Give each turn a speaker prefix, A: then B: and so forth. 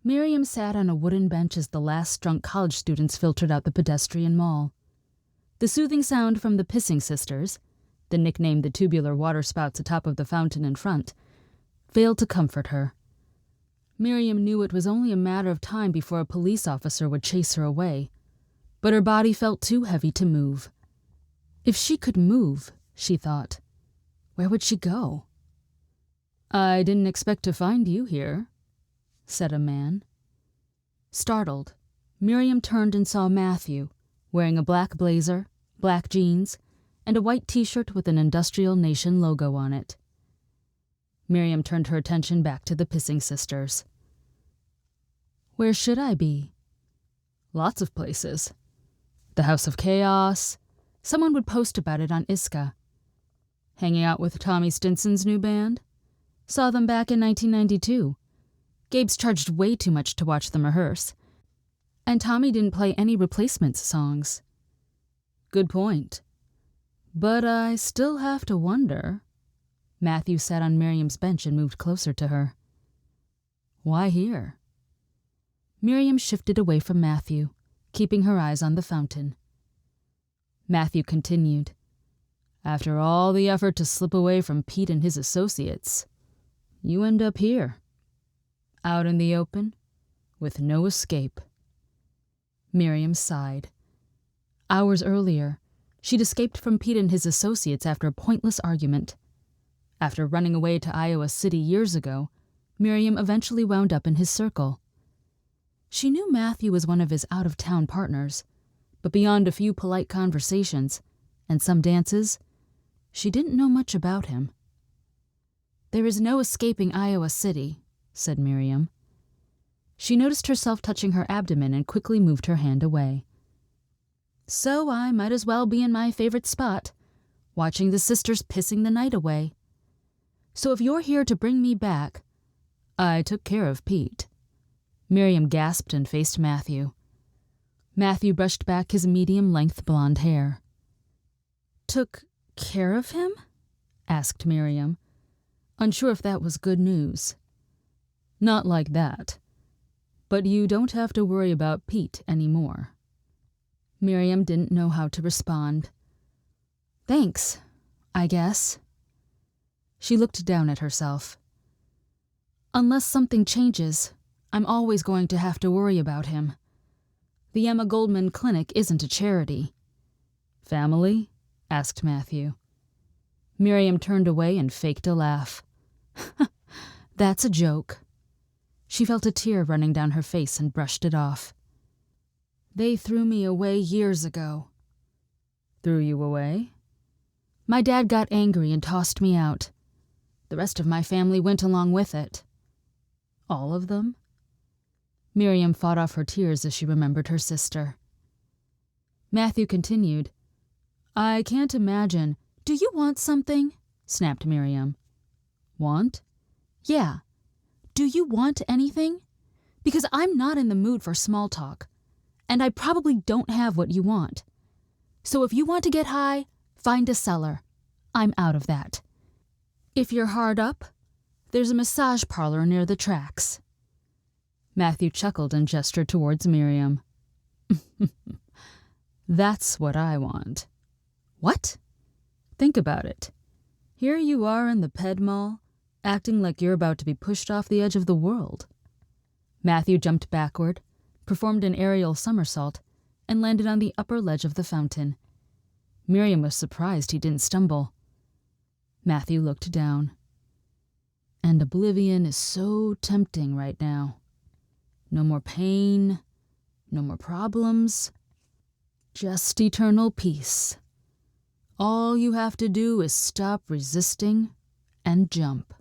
A: Miriam sat on a wooden bench as the last drunk college students filtered out the pedestrian mall. The soothing sound from the Pissing Sisters, the nickname the tubular water spouts atop of the fountain in front, failed to comfort her. Miriam knew it was only a matter of time before a police officer would chase her away, but her body felt too heavy to move. If she could move, she thought, where would she go? "I didn't expect to find you here," said a man. Startled, Miriam turned and saw Matthew, wearing a black blazer, black jeans, and a white t-shirt with an Industrial Nation logo on it. Miriam turned her attention back to the Pissing Sisters. "Where should I be?" "Lots of places. The House of Chaos. Someone would post about it on Iska. Hanging out with Tommy Stinson's new band. Saw them back in 1992. Gabe's charged way too much to watch them rehearse. And Tommy didn't play any replacements songs." "Good point. But I still have to wonder." Matthew sat on Miriam's bench and moved closer to her. "Why here?" Miriam shifted away from Matthew, keeping her eyes on the fountain. Matthew continued. "After all the effort to slip away from Pete and his associates, you end up here. Out in the open, with no escape." Miriam sighed. Hours earlier, she'd escaped from Pete and his associates after a pointless argument. After running away to Iowa City years ago, Miriam eventually wound up in his circle. She knew Matthew was one of his out-of-town partners, but beyond a few polite conversations and some dances, she didn't know much about him. "There is no escaping Iowa City," said Miriam. She noticed herself touching her abdomen and quickly moved her hand away. "So I might as well be in my favorite spot, watching the sisters pissing the night away. So if you're here to bring me back—" "I took care of Pete." Miriam gasped and faced Matthew. Matthew brushed back his medium-length blonde hair. "Took care of him?" asked Miriam, unsure if that was good news. "Not like that. But you don't have to worry about Pete anymore." Miriam didn't know how to respond. "Thanks, I guess." She looked down at herself. "Unless something changes, I'm always going to have to worry about him. The Emma Goldman Clinic isn't a charity." "Family?" asked Matthew. Miriam turned away and faked a laugh. "That's a joke." She felt a tear running down her face and brushed it off. "They threw me away years ago." "Threw you away?" "My dad got angry and tossed me out. The rest of my family went along with it." "All of them?" Miriam fought off her tears as she remembered her sister. Matthew continued. "I can't imagine—" "Do you want something?" snapped Miriam. "Want?" "Yeah. Do you want anything? Because I'm not in the mood for small talk, and I probably don't have what you want. So if you want to get high, find a cellar. I'm out of that. If you're hard up, there's a massage parlor near the tracks." Matthew chuckled and gestured towards Miriam. "That's what I want." "What?" "Think about it. Here you are in the Ped Mall, acting like you're about to be pushed off the edge of the world." Matthew jumped backward, performed an aerial somersault, and landed on the upper ledge of the fountain. Miriam was surprised he didn't stumble. Matthew looked down. "And oblivion is so tempting right now. No more pain, no more problems, just eternal peace. All you have to do is stop resisting and jump."